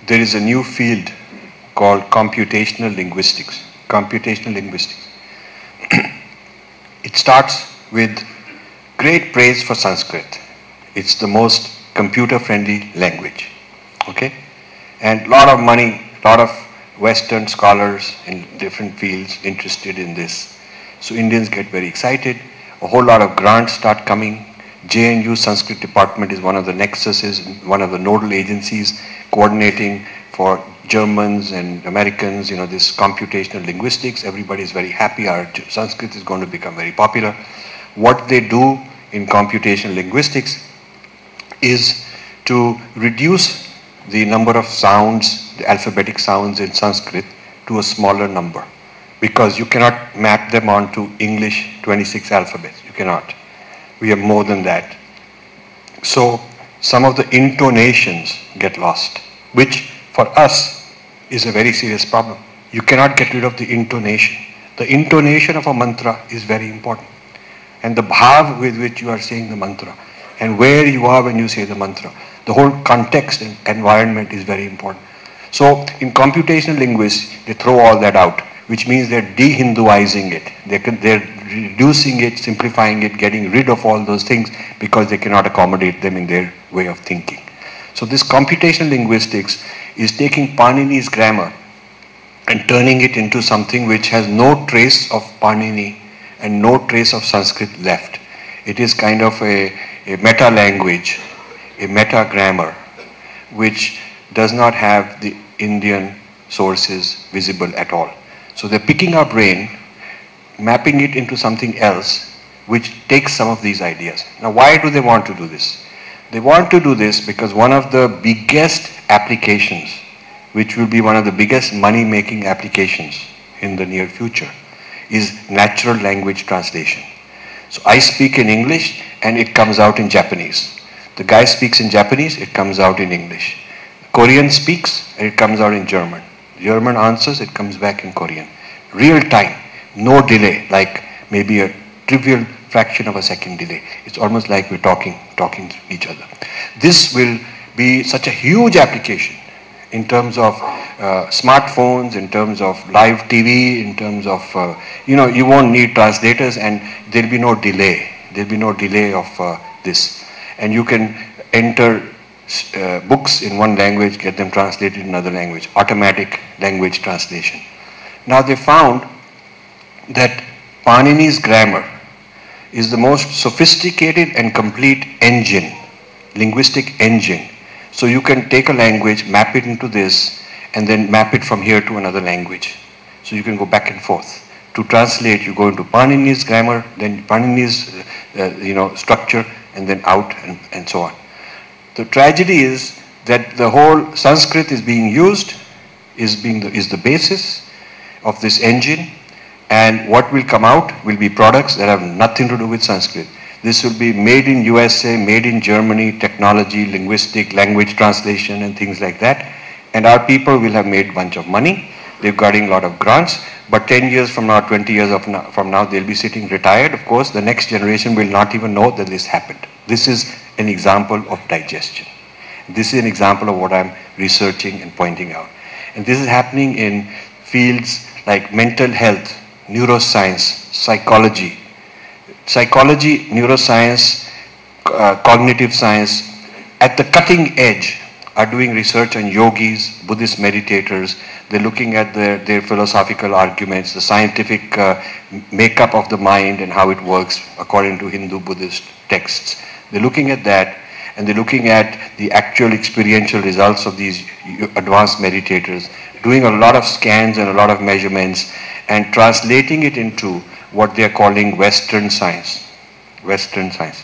there is a new field called computational linguistics. Computational linguistics. It starts with great praise for Sanskrit. It's the most computer-friendly language. Okay? And a lot of money, a lot of Western scholars in different fields interested in this. So Indians get very excited. A whole lot of grants start coming. JNU Sanskrit department is one of the nexuses, one of the nodal agencies coordinating for Germans and Americans, this computational linguistics. Everybody is very happy. Our Sanskrit is going to become very popular. What they do in computational linguistics is to reduce the number of sounds, the alphabetic sounds in Sanskrit, to a smaller number, because you cannot map them onto English 26 alphabets. You cannot. We have more than that. So some of the intonations get lost, which for us is a very serious problem. You cannot get rid of the intonation. The intonation of a mantra is very important. And the bhav with which you are saying the mantra, and where you are when you say the mantra, the whole context and environment is very important. So in computational linguists, they throw all that out, which means they're de-Hinduizing it. They're reducing it, simplifying it, getting rid of all those things because they cannot accommodate them in their way of thinking. So this computational linguistics is taking Panini's grammar and turning it into something which has no trace of Panini and no trace of Sanskrit left. It is kind of a meta language, a meta grammar, which does not have the Indian sources visible at all. So they're picking our brain, mapping it into something else, which takes some of these ideas. Now, why do they want to do this? They want to do this because one of the biggest applications, which will be one of the biggest money-making applications in the near future, is natural language translation. So I speak in English and it comes out in Japanese. The guy speaks in Japanese, it comes out in English. Korean speaks and it comes out in German. German answers, it comes back in Korean. Real time, no delay, like maybe a trivial fraction of a second delay. It's almost like we're talking to each other. This will be such a huge application in terms of smartphones, in terms of live TV, in terms of, you won't need translators and there'll be no delay. There'll be no delay of this. And you can enter books in one language, get them translated in another language, automatic language translation. Now they found that Panini's grammar is the most sophisticated and complete engine, linguistic engine. So you can take a language, map it into this, and then map it from here to another language. So you can go back and forth. To translate, you go into Panini's grammar, then Panini's structure, and then out and so on. The tragedy is that the whole Sanskrit is being used, is the basis of this engine, and what will come out will be products that have nothing to do with Sanskrit. This will be made in USA, made in Germany, technology, linguistic, language translation and things like that. And our people will have made a bunch of money. They're getting a lot of grants, but 10 years from now, 20 years from now, they'll be sitting retired. Of course, the next generation will not even know that this happened. This is an example of digestion. This is an example of what I'm researching and pointing out. And this is happening in fields like mental health, neuroscience, psychology. Psychology, neuroscience, cognitive science, at the cutting edge, are doing research on yogis, Buddhist meditators. They're looking at their philosophical arguments, the scientific makeup of the mind and how it works according to Hindu, Buddhist texts. They're looking at that, and they're looking at the actual experiential results of these advanced meditators, doing a lot of scans and a lot of measurements, and translating it into what they're calling Western science. Western science.